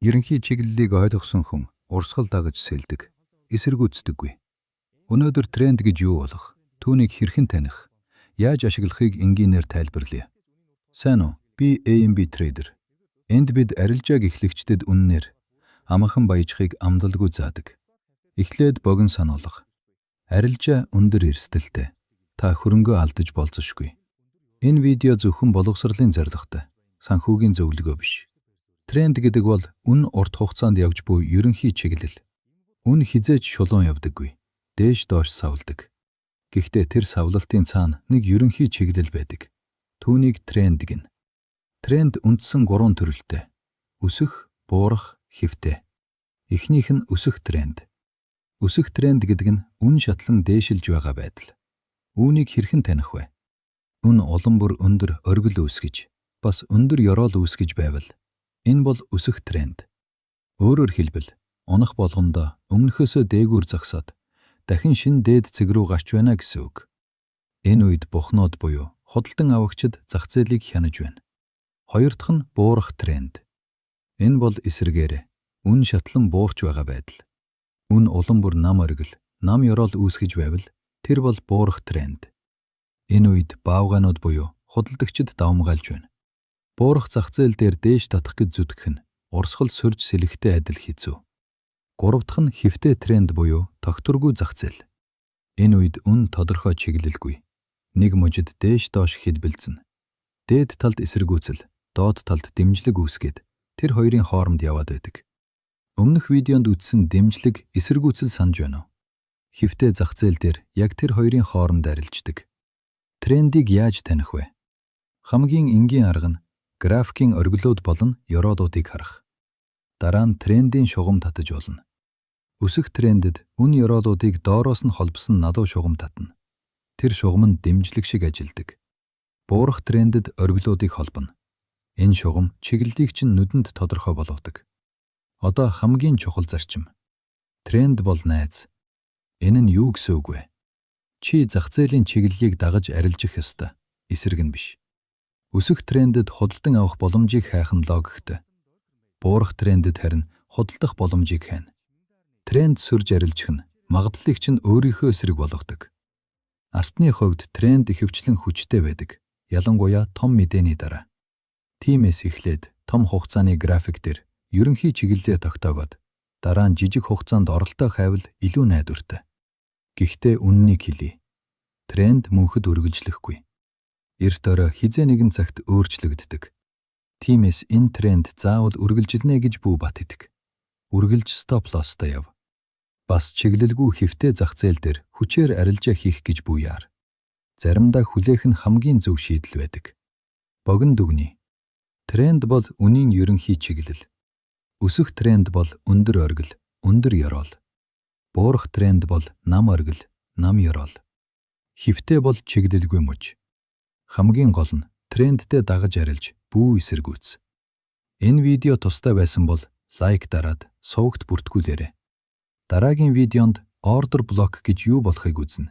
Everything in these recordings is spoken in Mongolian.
Ерөнхий чиглэлийг ойлгосон хүн урсгал дагаж сэлдэг, эсэргүүцдэггүй. Өнөөдөр тренд гэж юу болох, түүнийг хэрхэн таних, яаж ашиглахыг энгийнээр тайлбарлая. Сайн уу? Би AMB трейдер. Энд бид арилжааг эхлэгчдэд үннээр амархан баяжхыг амлалгүй заадаг. Эхлээд богино сануулга. Арилжаа өндөр эрсдэлтэй. Та хөрөнгөө алдаж болзошгүй. Энэ видео зөвхөн боловсролын зорилготой, санхүүгийн зөвлөгөө биш. Тренд гэдэг бол үн урт хугацаанд явж буй ерөнхий чиглэл. Үн хизээж шулуун явдаггүй. Дээш доош савладаг. Гэхдээ тэр савлалтын цаана нэг ерөнхий чиглэл байдаг. Түүнийг тренд гэнэ. Тренд үндсэн 3 төрөлтэй. Өсөх, буурах, хэвтээ. Эхнийх нь өсөх тренд. Өсөх тренд гэдэг нь үн шатлан дээшилж байгаа байдал. Үүнийг хэрхэн таних вэ? Үн улам бүр өндөр оргил үүсгэж, бас өндөр ёроол үүсгэж байвал энэ бол өсөх тренд. Өөрөөр хэлбэл, унах болгондоо өмнөхөөсөө дээгүүр зогсоод дахин шинэ дээд цэг рүү гарч байна гэсэн үг. Энэ үед бухнууд буюу худалдан авагчид зах зээлийг хянаж байна. Хоёр дахь нь буурах тренд. Энэ бол эсрэгээр үн шатлан буурч байгаа байдал. Үн улам бүр нам оргил, нам ёроол үүсгэж байвал тэр бол буурах тренд. Энэ үед баавгаанууд буюу худалдагчид давмгайлж байна. Буурах зах зээл дээр дээш татах гэж зүтгэх нь урсгал сөрж сэлэхтэй адил хэцүү. Гурав дахь нь хэвтээ тренд буюу тогтворгүй зах зээл. Энэ үед үн тодорхой чиглэлгүй. Нэг мужид дээш доош хэлбэлцэн. Дээд талд эсэргүүцэл, доод талд дэмжлэг үүсгээд тэр хоёрын хооронд яваад байдаг. Өмнөх видеонд үзсэн дэмжлэг, эсэргүүцэл санаж байна уу? Хэвтээ зах зээл дээр яг тэр хоёрын хооронд арилждаг. Трендийг яаж таних вэ? Хамгийн энгийн арга нь графикийн оргилууд болон ёроолуудыг харах. Дараа нь трендийн шугам татаж болно. Өсөх трендэд үн ёроолуудыг доороос нь холбосон надуу шугам татна. Тэр шугам нь дэмжлэг шиг ажилдаг. Буурах трендэд оргилуудыг холбоно. Энэ шугам чиглэлийг чинь нүдэнд тодорхой болгодог. Одоо хамгийн чухал зарчим. Тренд бол найз. Энэ нь юу гэсэн үг вэ? Чи зах зээлийн чиглэлийг дагаж арилжих ёстой. Эсрэг нь биш. Өсөх трендэд худалдан авах боломжийг хайх нь логиктой. Буурах трендэд харин худалдах боломжийг хайна. Тренд сүрж арилжих нь магадлалыг чинь өөрийнхөө эсрэг болгодог. Артны хувьд тренд ихэвчлэн хүчтэй байдаг. Ялангуяа том мэдээний дараа. Тиймээс эхлээд том хугацааны график дээр ерөнхий чиглэлээ тогтоогоод дараа нь жижиг хугацаанд оролтоо хайвал илүү найдвартай. Гэхдээ үннийг хэлье. Тренд мөнхөд үргэлжлэхгүй. Эрт орой хизээ нэгэн цагт өөрчлөгддөг. Тиймээс энэ тренд заавал үргэлжилнэ гэж бүү бат идэг. Үргэлж стоп лосстой яв. Бас чиглэлгүй хэвтээ зах зээл дээр хүчээр арилжаа хийх гэж бүү яар. Заримдаа хүлээх нь хамгийн зөв шийдэл байдаг. Богино дүгнэе. Тренд бол үнийн ерөнхий чиглэл. Өсөх тренд бол өндөр оргил, өндөр ёроол. Буурах тренд бол нам оргил, нам ёроол. Хэвтээ бол чиглэлгүй муж. Хамгийн гол нь трендтэй дагаж арилж бүү эсэргүүц. Энэ видео тустай байсан бол лайк дараад сувагт бүртгүүлээрэй. Дараагийн видеонд ордер блок гэж юу болохыг үзнэ.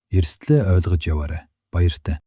Эрсдлээ ойлгож яваарай. Баяртай.